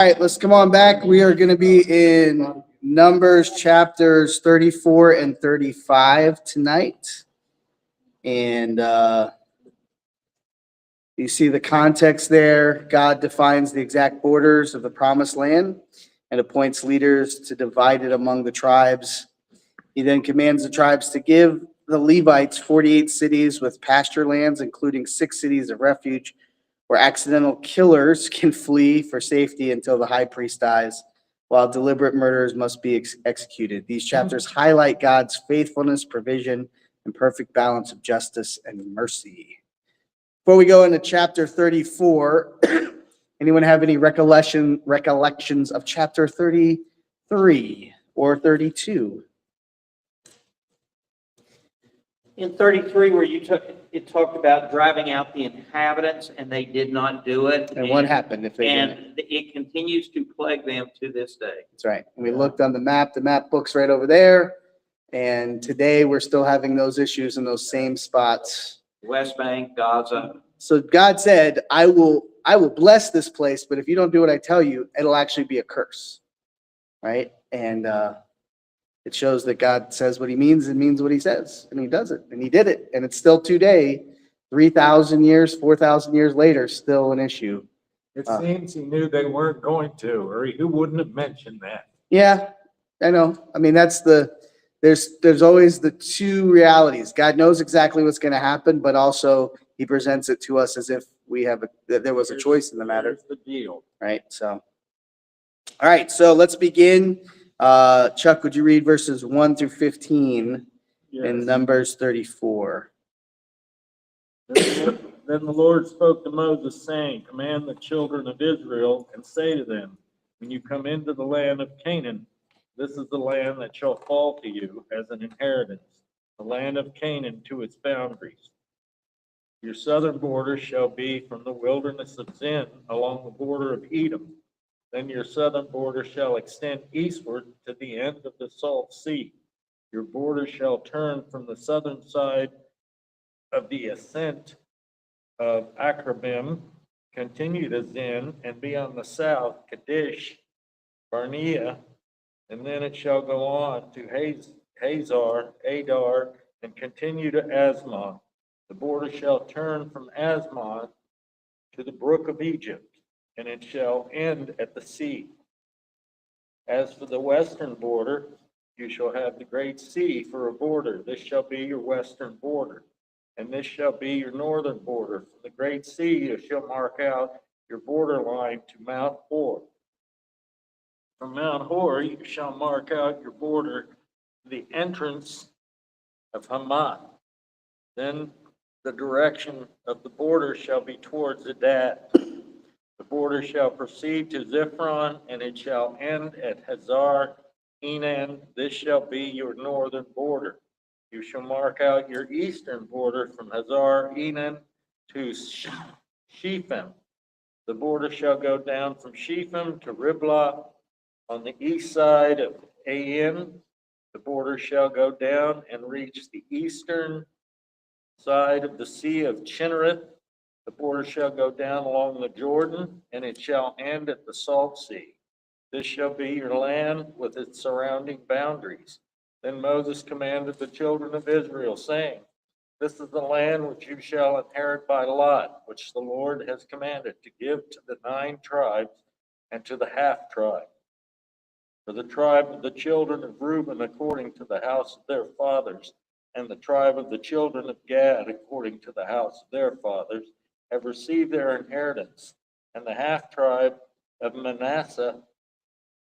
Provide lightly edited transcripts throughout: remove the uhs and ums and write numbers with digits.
All right, let's come on back. We are going to be in Numbers chapters 34 and 35 tonight. And you see the context there. God defines the exact borders of the promised land and appoints leaders to divide it among the tribes. He then commands the tribes to give the Levites 48 cities with pasture lands, including 6 cities of refuge, where accidental killers can flee for safety until the high priest dies, while deliberate murderers must be executed. These chapters highlight God's faithfulness, provision, and perfect balance of justice and mercy. Before we go into chapter 34, anyone have any recollections of chapter 33 or 32? In 33, where it talked about driving out the inhabitants, and they did not do it. And what happened if they didn't? And it continues to plague them to this day. That's right. We looked on the map book's right over there. And today we're still having those issues in those same spots. West Bank, Gaza. So God said, I will bless this place, but if you don't do what I tell you, it'll actually be a curse. Right? And it shows that God says what he means and means what he says. And he does it. And he did it. And it's still today, 3,000 years, 4,000 years later, still an issue. It seems he knew they weren't going to, or he wouldn't have mentioned that. Yeah, I know. I mean, there's always the two realities. God knows exactly what's going to happen, but also he presents it to us as if there was a choice in the matter. Here's the deal. Right. So, all right. So let's begin. Chuck, would you read verses 1 through 15 in Numbers 34? Then the Lord spoke to Moses, saying, command the children of Israel and say to them, when you come into the land of Canaan, this is the land that shall fall to you as an inheritance, the land of Canaan to its boundaries. Your southern border shall be from the wilderness of Zin along the border of Edom. Then your southern border shall extend eastward to the end of the Salt Sea. Your border shall turn from the southern side of the ascent of Akrabim, continue to Zin, and be on the south, Kadesh, Barnea, and then it shall go on to Hazar, Adar, and continue to Asmon. The border shall turn from Asmon to the brook of Egypt, and it shall end at the sea. As for the western border, you shall have the great sea for a border. This shall be your western border. And this shall be your northern border. From the great sea you shall mark out your border line to Mount Hor. From Mount Hor you shall mark out your border to the entrance of Hamath. Then the direction of the border shall be towards Adad. The border shall proceed to Ziphron, and it shall end at Hazar Enan. This shall be your northern border. You shall mark out your eastern border from Hazar Enan to Shephem. The border shall go down from Shephem to Riblah on the east side of Ain. The border shall go down and reach the eastern side of the Sea of Chinnereth. The border shall go down along the Jordan, and it shall end at the Salt Sea. This shall be your land with its surrounding boundaries. Then Moses commanded the children of Israel, saying, this is the land which you shall inherit by lot, which the Lord has commanded to give to the 9 tribes and to the half tribe. For the tribe of the children of Reuben according to the house of their fathers, and the tribe of the children of Gad according to the house of their fathers, have received their inheritance, and the half tribe of Manasseh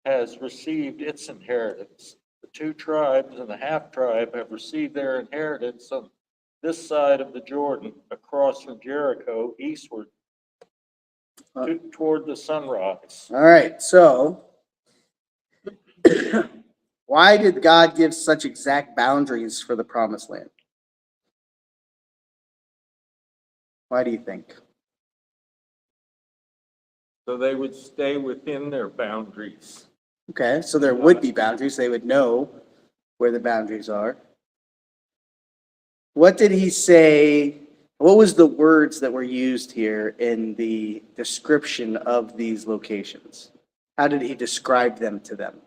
has received its inheritance. The 2 tribes and the half tribe have received their inheritance on this side of the Jordan, across from Jericho eastward toward the sunrise. All right, so why did God give such exact boundaries for the promised land? Why do you think? So they would stay within their boundaries. Okay, so there would be boundaries. They would know where the boundaries are. What did he say? What was the words that were used here in the description of these locations? How did he describe them to them?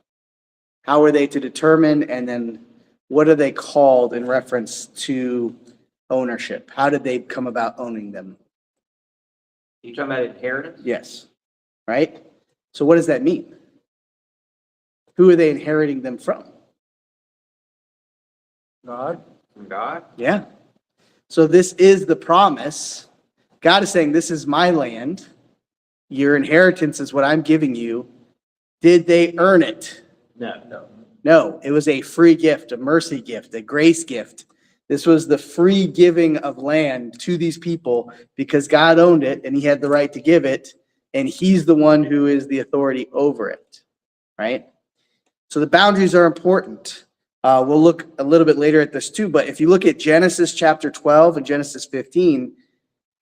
How are they to determine, and then what are they called in reference to ownership? How did they come about owning them? You talking about inheritance? Yes, right? So what does that mean? Who are they inheriting them from? God, From God? Yeah. So this is the promise. God is saying, this is my land. Your inheritance is what I'm giving you. Did they earn it? No. No, it was a free gift, a mercy gift, a grace gift. This was the free giving of land to these people because God owned it and he had the right to give it. And he's the one who is the authority over it, right? So the boundaries are important. We'll look a little bit later at this too, but if you look at Genesis chapter 12 and Genesis 15,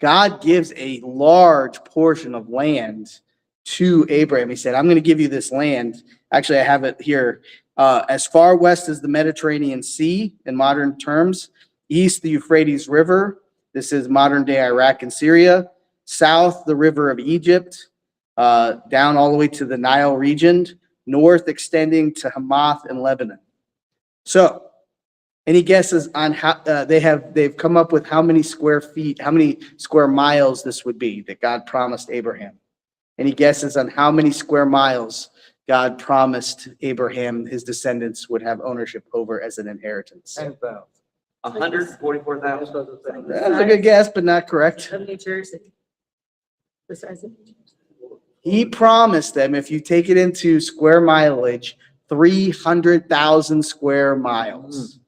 God gives a large portion of land to Abraham. He said, I'm going to give you this land. Actually, I have it here. As far west as the Mediterranean Sea in modern terms, east the Euphrates River. This is modern day Iraq and Syria. South, the river of Egypt, down all the way to the Nile region, north extending to Hamath and Lebanon. So, any guesses on how they've come up with how many square feet, how many square miles this would be that God promised Abraham? Any guesses on how many square miles God promised Abraham his descendants would have ownership over as an inheritance? 10,000. 144,000? That's a good guess, but not correct. Of New Jersey. The size of New Jersey. He promised them, if you take it into square mileage, 300,000 square miles.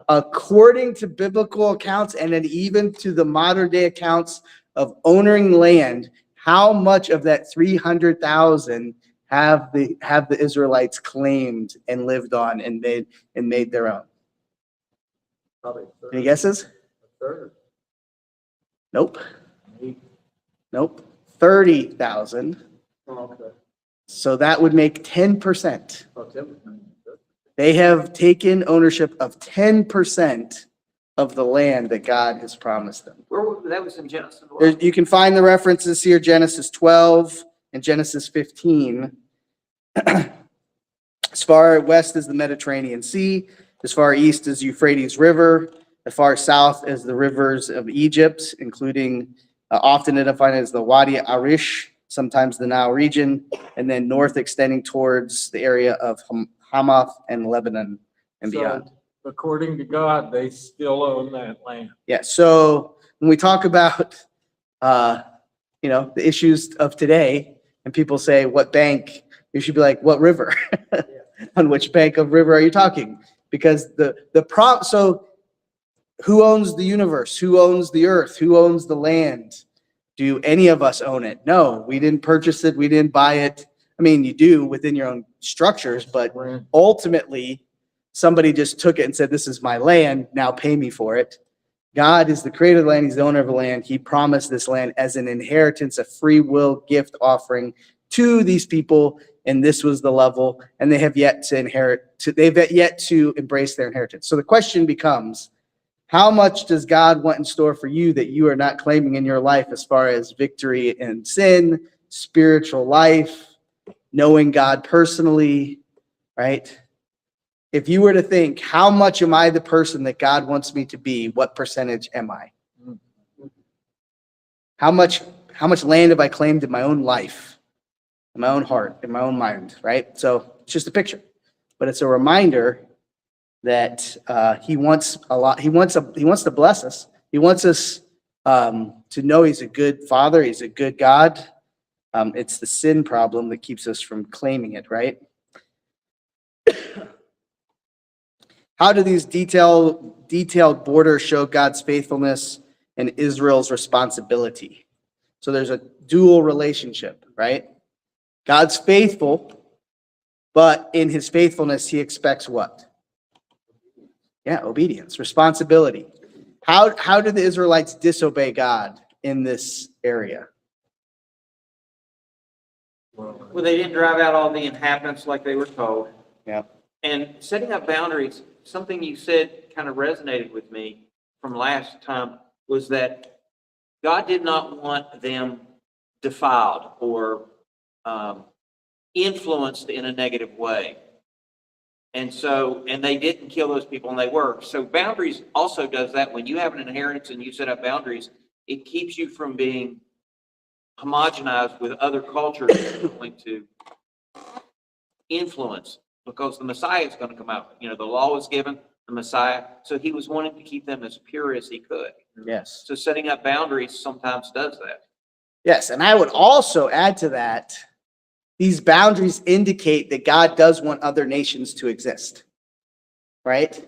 According to biblical accounts and then even to the modern day accounts of owning land, how much of that 300,000 have the Israelites claimed and lived on and made their own? Probably Any guesses? a third. Nope. Nope. 30,000. Okay. So that would make 10%. Oh, Tim. They have taken ownership of 10% of the land that God has promised them. That was in Genesis. You can find the references here, Genesis 12 and Genesis 15. As far west as the Mediterranean Sea, as far east as Euphrates River, as far south as the rivers of Egypt, including often identified as the Wadi Arish, sometimes the Nile region, and then north extending towards the area of Hamath and Lebanon and beyond. So, according to God, they still own that land. Yeah, so when we talk about, the issues of today, and people say, what bank, you should be like, what river? On which bank of river are you talking? Because so who owns the universe? Who owns the earth? Who owns the land? Do any of us own it? No, we didn't purchase it. We didn't buy it. I mean, you do within your own structures, but ultimately somebody just took it and said, this is my land. Now pay me for it. God is the creator of the land. He's the owner of the land. He promised this land as an inheritance, a free will gift offering to these people. And this was the level, and they have yet to they've yet to embrace their inheritance. So the question becomes, how much does God want in store for you that you are not claiming in your life as far as victory in sin, spiritual life, knowing God personally, right? If you were to think, how much am I the person that God wants me to be? What percentage am I? How much land have I claimed in my own life, in my own heart, in my own mind, right? So it's just a picture, but it's a reminder that he wants a lot. He wants to bless us. He wants us to know he's a good father. He's a good God. It's the sin problem that keeps us from claiming it, right? How do these detailed borders show God's faithfulness and Israel's responsibility? So there's a dual relationship, right? God's faithful, but in his faithfulness, he expects what? Yeah, obedience, responsibility. How did the Israelites disobey God in this area? Well, they didn't drive out all the inhabitants like they were told. Yeah. And setting up boundaries, something you said kind of resonated with me from last time, was that God did not want them defiled or influenced in a negative way. And so, and they didn't kill those people, and they were. So boundaries also does that. When you have an inheritance and you set up boundaries, it keeps you from being homogenized with other cultures that are going to influence, because the Messiah is going to come out. You know, the law was given, the Messiah. So he was wanting to keep them as pure as he could. Yes. So setting up boundaries sometimes does that. Yes, and I would also add to that, these boundaries indicate that God does want other nations to exist, right?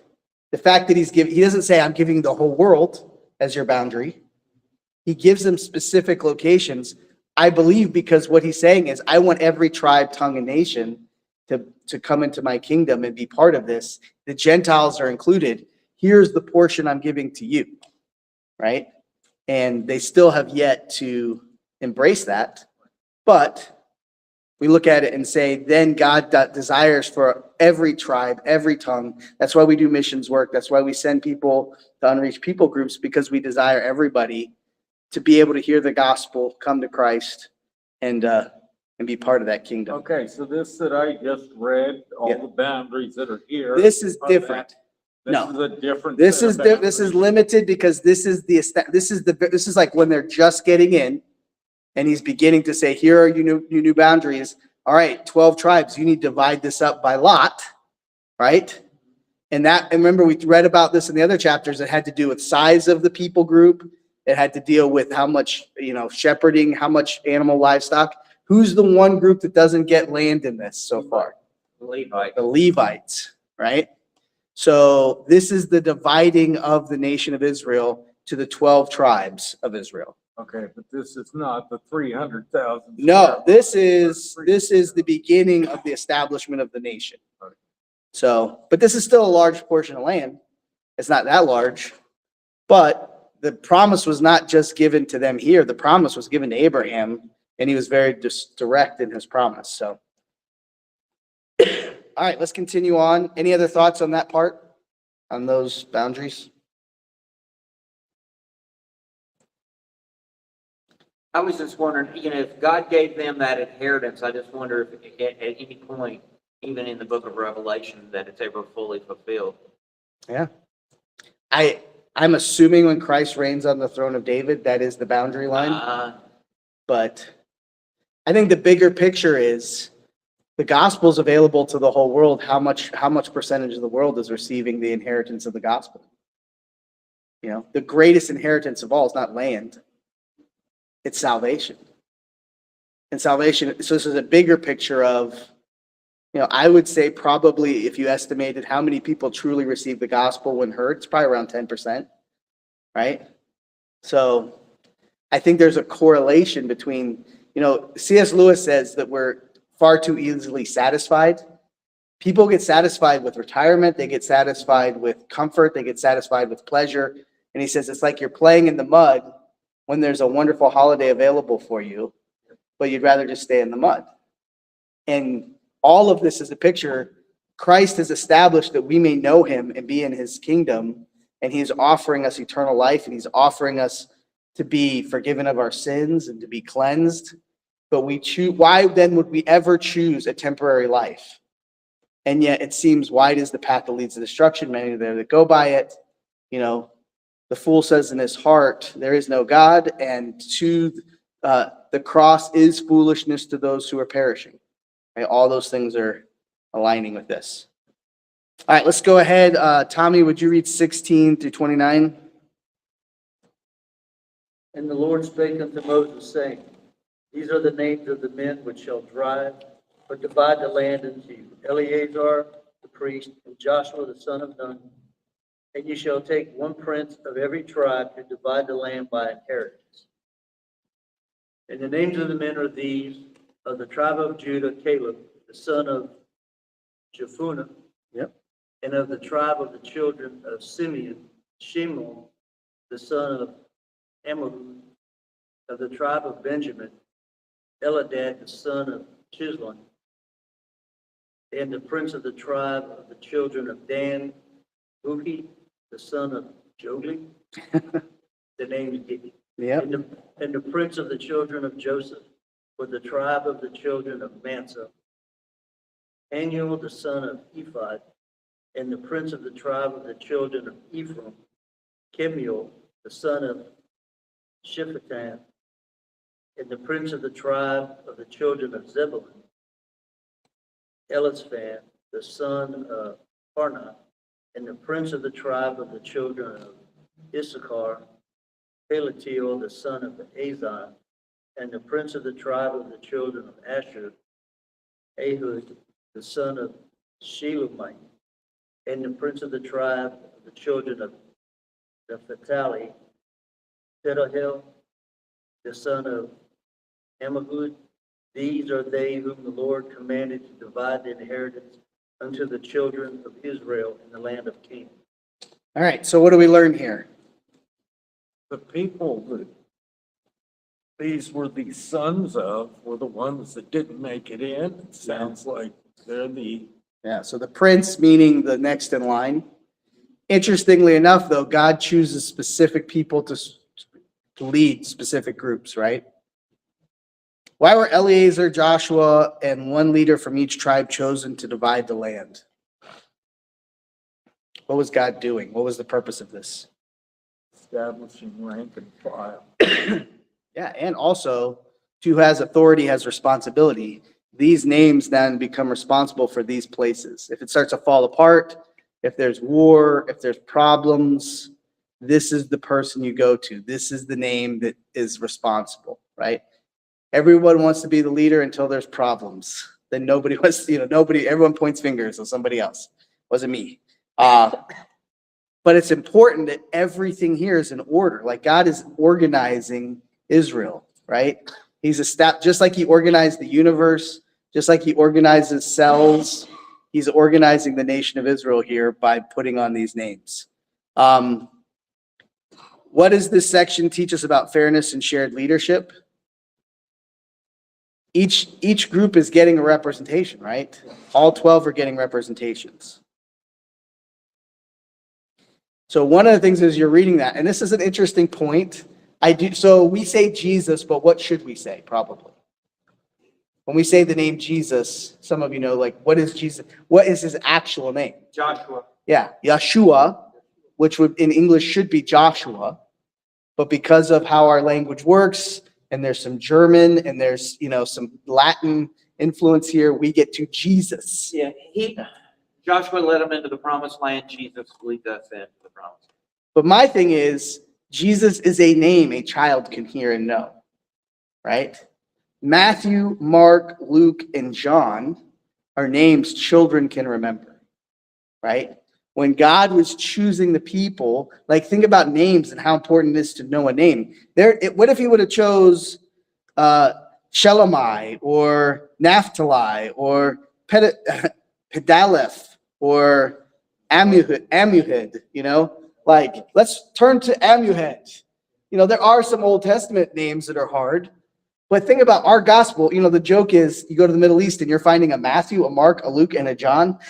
The fact that he doesn't say, I'm giving the whole world as your boundary. He gives them specific locations, I believe, because what he's saying is, I want every tribe, tongue, and nation to come into my kingdom and be part of this. The Gentiles are included. Here's the portion I'm giving to you, right? And they still have yet to embrace that. But we look at it and say, then God desires for every tribe, every tongue. That's why we do missions work. That's why we send people to unreached people groups, because we desire everybody to be able to hear the gospel, come to Christ, and be part of that kingdom. Okay, so this that I just read, all Yeah. the boundaries that are here. This is are different. This No. is a different. This set is of this is boundaries. limited, because this is like when they're just getting in, and he's beginning to say, here are your new boundaries. All right, 12 tribes. You need to divide this up by lot, right? And remember, we read about this in the other chapters. It had to do with size of the people group. It had to deal with how much, shepherding, how much animal livestock. Who's the one group that doesn't get land in this so far? Levite. The Levites, right? So this is the dividing of the nation of Israel to the 12 tribes of Israel. Okay, but this is not the 300,000. No, this is the beginning of the establishment of the nation. So, but this is still a large portion of land. It's not that large, but the promise was not just given to them here. The promise was given to Abraham, and he was very direct in his promise. So, all right, let's continue on. Any other thoughts on that part, on those boundaries? I was just wondering, if God gave them that inheritance, I just wonder if at any point, even in the book of Revelation, that it's ever fully fulfilled. Yeah. I'm assuming when Christ reigns on the throne of David, that is the boundary line. But I think the bigger picture is the gospel is available to the whole world. How much percentage of the world is receiving the inheritance of the gospel? The greatest inheritance of all is not land. It's salvation. And salvation, so this is a bigger picture of, I would say probably if you estimated how many people truly received the gospel when heard, it's probably around 10%, right? So I think there's a correlation between, C.S. Lewis says that we're far too easily satisfied. People get satisfied with retirement. They get satisfied with comfort. They get satisfied with pleasure. And he says, it's like you're playing in the mud when there's a wonderful holiday available for you, but you'd rather just stay in the mud. And all of this is a picture. Christ has established that we may know him and be in his kingdom, and he is offering us eternal life, and he's offering us to be forgiven of our sins and to be cleansed. But why then would we ever choose a temporary life? And yet it seems wide is the path that leads to destruction. Many are there that go by it. The fool says in his heart, there is no God, and the cross is foolishness to those who are perishing. Right? All those things are aligning with this. All right, let's go ahead. Tommy, would you read 16 through 29? And the Lord spake unto Moses, saying, These are the names of the men which shall divide the land unto you. Eleazar the priest, and Joshua the son of Nun. And ye shall take one prince of every tribe to divide the land by inheritance. And the names of the men are these: of the tribe of Judah, Caleb, the son of Jephunneh. Yep. And of the tribe of the children of Simeon, Shimon, the son of Ammihud. Of the tribe of Benjamin, Eladad, the son of Chislon. And the prince of the tribe of the children of Dan, Buki, the son of Jogli. The name is Gigi. Yep. And the prince of the children of Joseph, for the tribe of the children of Manasseh, Hanuel the son of Ephod, and the prince of the tribe of the children of Ephraim, Kemuel the son of Shephatan, and the prince of the tribe of the children of Zebulun, Elizaphan the son of Parnah, and the prince of the tribe of the children of Issachar, Palatiel the son of Azan, and the prince of the tribe of the children of Asher, Ehud the son of Shelomite, and the prince of the tribe of the children of Naphtali, Pedahel the son of Ammihud. These are they whom the Lord commanded to divide the inheritance unto the children of Israel in the land of Canaan. All right, so what do we learn here? The people that these were the sons of were the ones that didn't make it in. It sounds like they're the, Yeah, so the prince meaning the next in line. Interestingly enough, though, God chooses specific people to lead specific groups, right? Why were Eleazar, Joshua, and one leader from each tribe chosen to divide the land? What was God doing? What was the purpose of this? establishing rank and file. Yeah, and also, who has authority has responsibility. These names then become responsible for these places. If it starts to fall apart, if there's war, if there's problems, this is the person you go to. This is the name that is responsible, right? Everyone wants to be the leader until there's problems. Then nobody wants, everyone points fingers, so somebody else. Wasn't me. But it's important that everything here is in order. Like God is organizing Israel, right? He's a step, just like he organized the universe, just like he organizes cells, he's organizing the nation of Israel here by putting on these names. What does this section teach us about fairness and shared leadership? Each group is getting a representation, right? All 12 are getting representations. So one of the things is you're reading that, and this is an interesting point. So we say Jesus, but what should we say? Probably. When we say the name Jesus, some of you know, like, what is Jesus? What is his actual name? Joshua. Yeah, Yeshua, which would in English should be Joshua, but because of how our language works, and there's some German and there's some Latin influence here, we get to Jesus. Yeah, Joshua led them into the promised land. Jesus leads us into the promised land. But my thing is, Jesus is a name a child can hear and know, right? Matthew, Mark, Luke, and John are names children can remember, right? When God was choosing the people, like think about names and how important it is to know a name. What if he would have chose Shelemai or Naphtali or Pedaleth or Amuhid, like let's turn to Amuhid. There are some Old Testament names that are hard, but think about our gospel. The joke is you go to the Middle East and you're finding a Matthew, a Mark, a Luke, and a John.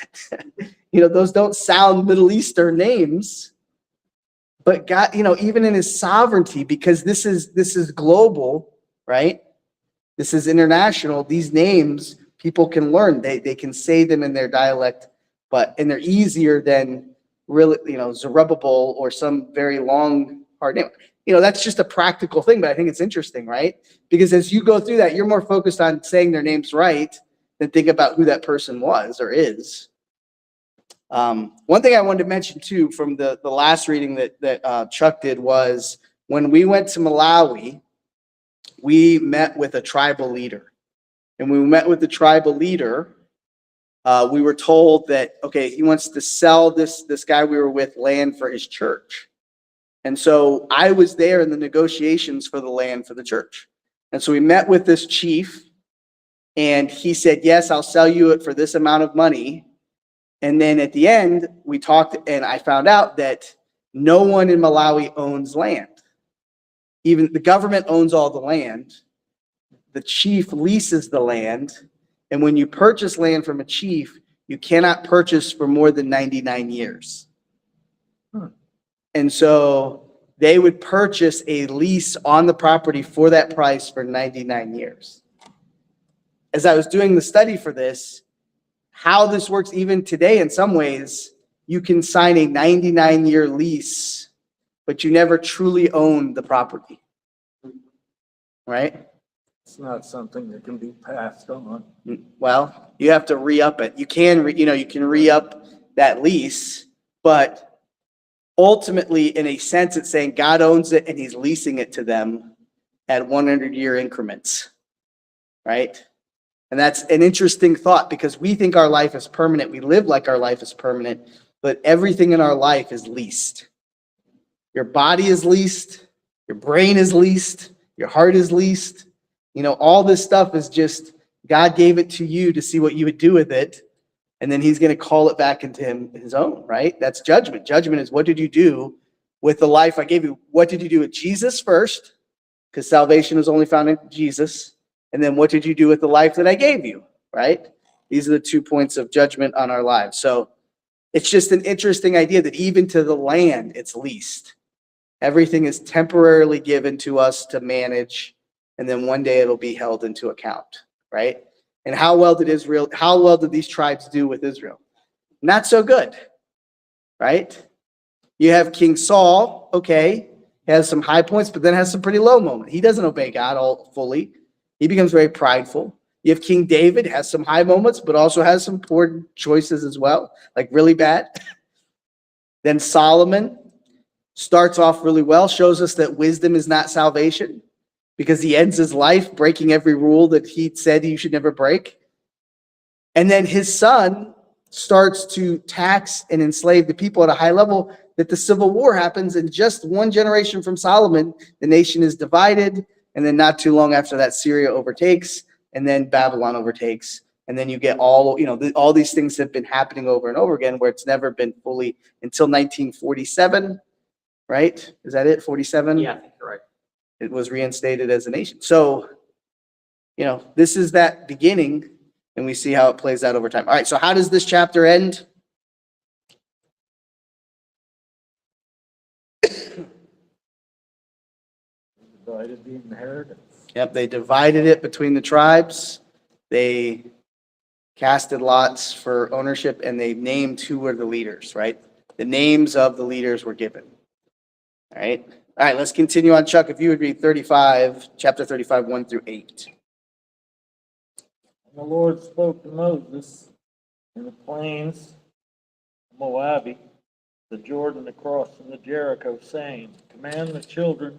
Those don't sound Middle Eastern names, but God, even in his sovereignty, because this is global, right? This is international. These names people can learn. They can say them in their dialect, and they're easier than really, Zerubbabel or some very long, hard name. That's just a practical thing, but I think it's interesting, right? Because as you go through that, you're more focused on saying their names right than think about who that person was or is. One thing I wanted to mention too from the last reading that Chuck did was when we went to Malawi, we met with a tribal leader. And when we met with the tribal leader, we were told that, okay, he wants to sell this guy we were with land for his church. And so I was there in the negotiations for the land for the church. And so we met with this chief and he said, yes, I'll sell you it for this amount of money. And then at the end, we talked and I found out that no one in Malawi owns land. Even the government owns all the land. The chief leases the land. And when you purchase land from a chief, you cannot purchase for more than 99 years. And so they would purchase a lease on the property for that price for 99 years. As I was doing the study for this, how this works even today in some ways, you can sign a 99-year lease, but you never truly own the property. Right? It's not something that can be passed on. Well, you have to re-up it. You can, you can re-up that lease, but ultimately, in a sense, it's saying God owns it and he's leasing it to them at 100-year increments, right? And that's an interesting thought because we think our life is permanent. We live like our life is permanent, but everything in our life is leased. Your body is leased. Your brain is leased. Your heart is leased. All this stuff is just, God gave it to you to see what you would do with it. And then he's going to call it back into his own, right? That's judgment. Judgment is, what did you do with the life I gave you? What did you do with Jesus first? Because salvation is only found in Jesus. And then what did you do with the life that I gave you, right? These are the 2 points of judgment on our lives. So it's just an interesting idea that even to the land, it's leased. Everything is temporarily given to us to manage, and then one day it'll be held into account, right? And how well did these tribes do with Israel? Not so good, right? You have King Saul, okay, has some high points, but then has some pretty low moments. He doesn't obey God all fully. He becomes very prideful. You have King David, has some high moments, but also has some poor choices as well, like really bad. Then Solomon starts off really well, shows us that wisdom is not salvation because he ends his life breaking every rule that he said you should never break. And then his son starts to tax and enslave the people at a high level that the civil war happens. And just one generation from Solomon, the nation is divided. And then not too long after that, Syria overtakes, and then Babylon overtakes. And then you get all these things have been happening over and over again where it's never been fully until 1947, right? Is that it? 47? Yeah, I think you're right. It was reinstated as a nation. So, this is that beginning, and we see how it plays out over time. All right, so how does this chapter end? Divided the inheritance. Yep, they divided it between the tribes. They casted lots for ownership, and they named who were the leaders, right? The names of the leaders were given. All right, let's continue on. Chuck, if you would read chapter 35, 1 through 8. And the Lord spoke to Moses in the plains of Moab, the Jordan across from the Jericho, saying, command the children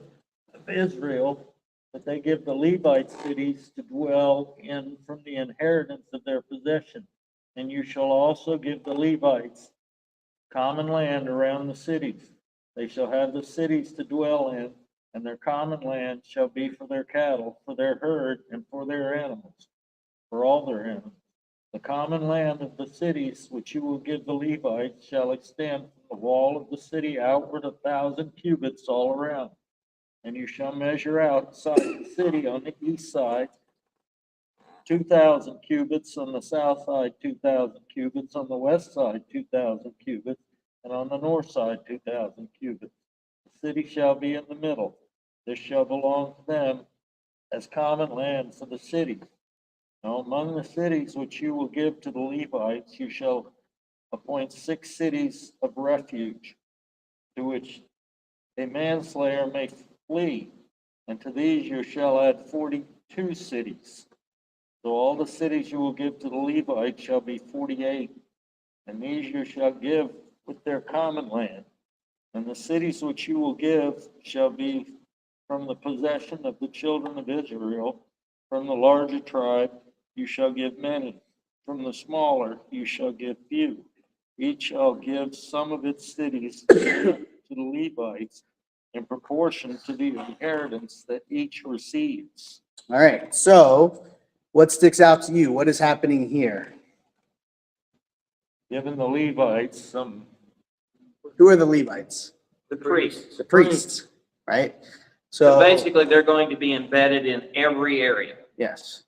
of Israel that they give the Levite cities to dwell in from the inheritance of their possession. And you shall also give the Levites common land around the cities. They shall have the cities to dwell in, and their common land shall be for their cattle, for their herd, and for their animals, for all their animals. The common land of the cities which you will give the Levites shall extend from the wall of the city outward 1,000 cubits all around. And you shall measure outside the city on the east side 2,000 cubits, on the south side 2,000 cubits, on the west side 2,000 cubits, and on the north side 2,000 cubits. The city shall be in the middle. This shall belong to them as common land for the cities. Now among the cities which you will give to the Levites, you shall appoint 6 cities of refuge, to which a manslayer may flee, and to these you shall add 42 cities. So all the cities you will give to the Levites shall be 48, and these you shall give with their common land. And the cities which you will give shall be from the possession of the children of Israel. From the larger tribe you shall give many, from the smaller you shall give few. Each shall give some of its cities to the Levites in proportion to the inheritance that each receives. All right, so what sticks out to you? What is happening here? Given the Levites some. Who are the Levites? The priests. The priests, right? So So, basically, they're going to be embedded in every area. yes.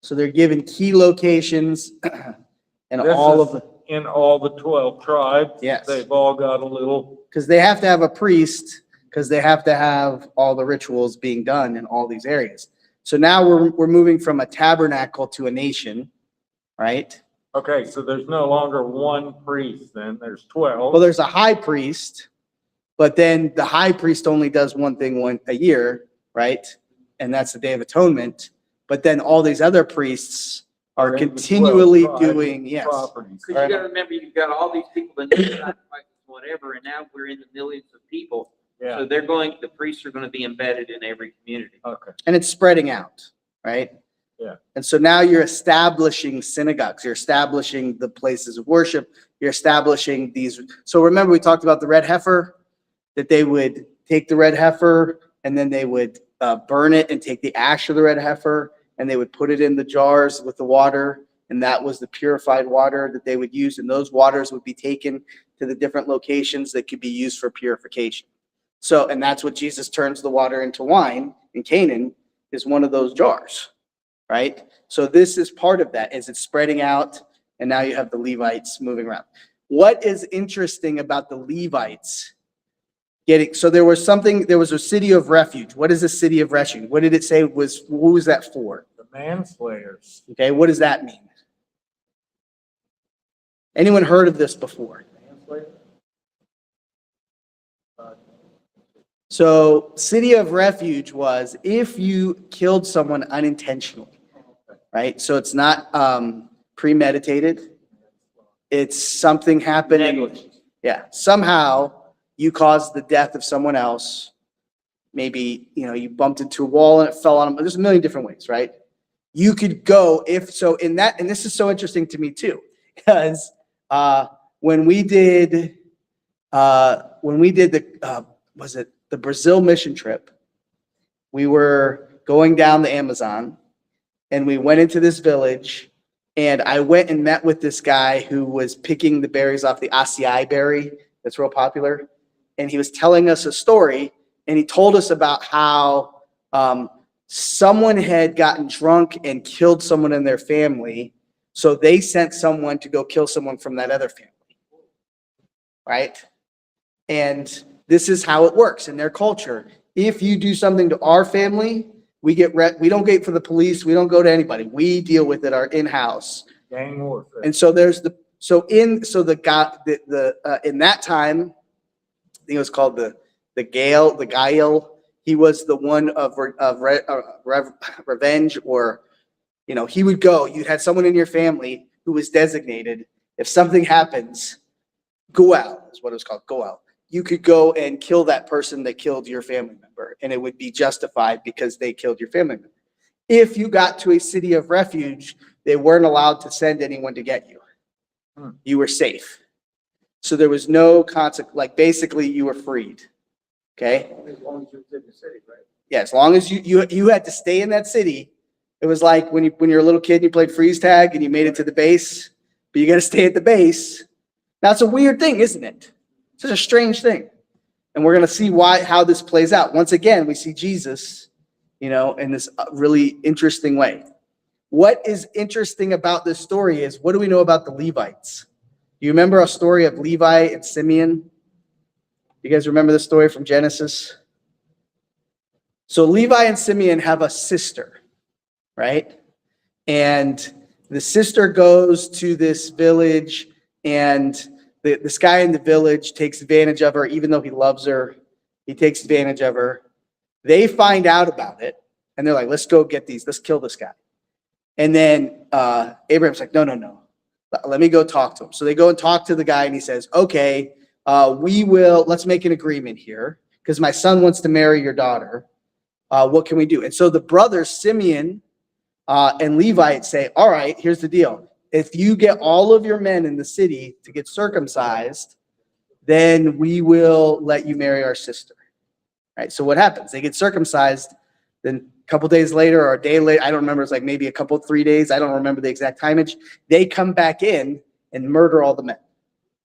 So they're given key locations and This all is of the, in all the 12 tribes. Yes. They've all got a little. because they have to have a priest, because they have to have all the rituals being done in all these areas. So now we're moving from a tabernacle to a nation, right? Okay, so there's no longer one priest then, there's Well, 12. there's a high priest, but then the high priest only does one thing a year, right? And that's the Day of Atonement. But then all these other priests are in the 12 continually tribes, doing, yes. properties. Because you gotta remember, you've got all these people that need sacrifices, whatever, and now we're in the millions of people. Yeah, So the priests are gonna be embedded in every community. okay, And it's spreading out, right? Yeah. And so now you're establishing synagogues, you're establishing the places of worship, you're establishing these. So remember, we talked about the red heifer, that they would take the red heifer and then they would burn it and take the ash of the red heifer and they would put it in the jars with the water. And that was the purified water that they would use. And those waters would be taken to the different locations that could be used for purification. So, and that's what Jesus turns the water into wine in Canaan, is one of those jars, right? So this is part of that, is it's spreading out, and now you have the Levites moving around. What is interesting about the Levites so there was a city of refuge. What is a city of refuge? What did it say who was that for? the manslayers. Okay, what does that mean? Anyone heard of this before? Manslayer? So city of refuge was if you killed someone unintentionally, right? So it's not premeditated. It's something happened. Negligence. Yeah, somehow you caused the death of someone else. Maybe, you bumped into a wall and it fell on them. There's a million different ways, right? You could go in that, and this is so interesting to me too, because when we did the Brazil mission trip, we were going down the Amazon and we went into this village and I went and met with this guy who was picking the berries off the acai berry that's real popular. And he was telling us a story and he told us about how someone had gotten drunk and killed someone in their family. So they sent someone to go kill someone from that other family. Right? And this is how it works in their culture. If you do something to our family, we don't wait for the police. We don't go to anybody. We deal with it our in-house. Gang warfare. And so in that time, I think it was called the Gael. He was the one of revenge, or he would go. You had someone in your family who was designated. If something happens, go out is what it was called. Go out. You could go and kill that person that killed your family member, and it would be justified because they killed your family member. If you got to a city of refuge, they weren't allowed to send anyone to get you. You were safe. So there was no consequence. Like basically, you were freed. Okay. Only as long as you was in the city, right? Yeah, as long as you had to stay in that city. It was like when you're a little kid, you played freeze tag and you made it to the base, but you got to stay at the base. That's a weird thing, isn't it? It's such a strange thing. And we're going to see how this plays out. Once again, we see Jesus, in this really interesting way. What is interesting about this story is, what do we know about the Levites? Do you remember a story of Levi and Simeon? You guys remember the story from Genesis? So Levi and Simeon have a sister, right? And the sister goes to this village, and this guy in the village takes advantage of her, even though he loves her. He takes advantage of her. They find out about it, and they're like, let's go get these. Let's kill this guy. And then Abraham's like, no. Let me go talk to him. So they go and talk to the guy, and he says, okay, let's make an agreement here, because my son wants to marry your daughter. What can we do? And so the brothers, Simeon and Levi, say, all right, here's the deal. If you get all of your men in the city to get circumcised, then we will let you marry our sister. Right? So what happens? They get circumcised. Then a couple days later or a day later, I don't remember, it's like maybe 3 days. I don't remember the exact timage. They come back in and murder all the men.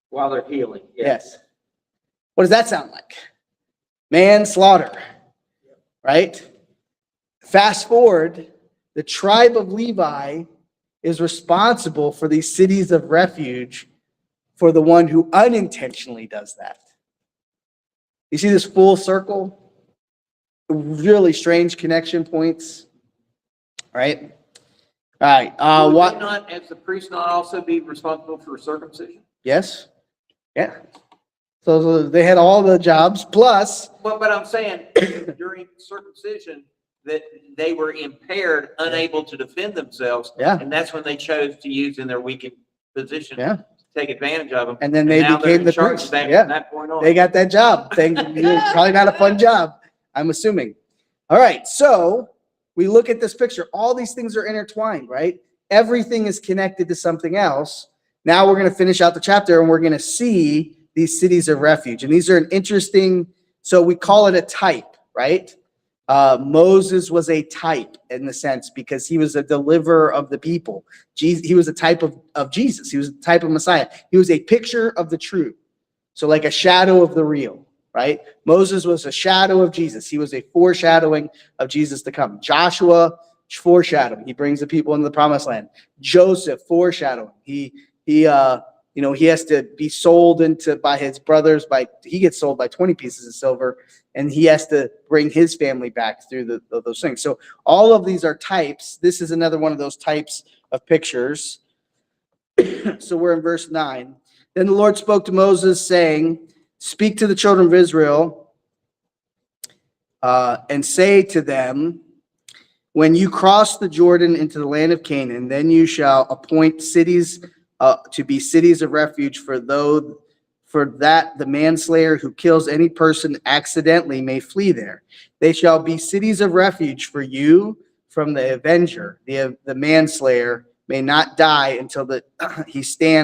While they're healing. Yes. What does that sound like? Manslaughter. Right? Fast forward, the tribe of Levi is responsible for these cities of refuge for the one who unintentionally does that. You see this full circle? Really strange connection points, right? right, Would what? they not, as the priest, not also be responsible for circumcision? Yes? Yeah. So they had all the jobs, plus, But I'm saying during circumcision, that they were impaired, unable to defend themselves. Yeah. And that's when they chose to use in their weakened position. Yeah. To take advantage of them. and then they now they're became in the charge of priest. that Yeah. from that point on. They got that job. Probably not a fun job, I'm assuming. All right, so we look at this picture. All these things are intertwined, right? Everything is connected to something else. Now we're going to finish out the chapter and we're going to see these cities of refuge. And these are an interesting, so we call it a type, right? Moses was a type in the sense because he was a deliverer of the people. He was a type of Jesus. He was a type of Messiah. He was a picture of the true. So like a shadow of the real, right? Moses was a shadow of Jesus. He was a foreshadowing of Jesus to come. Joshua, foreshadowing. He brings the people into the promised land. Joseph, foreshadowing. He has to be sold by his brothers. He gets sold by 20 pieces of silver, and he has to bring his family back through those things. So all of these are types. This is another one of those types of pictures. So we're in verse 9. Then the Lord spoke to Moses, saying, "Speak to the children of Israel, and say to them, when you cross the Jordan into the land of Canaan, then you shall appoint cities to be cities of refuge for that the manslayer who kills any person accidentally may flee there. They shall be cities of refuge for you from the avenger. The manslayer may not die until he stands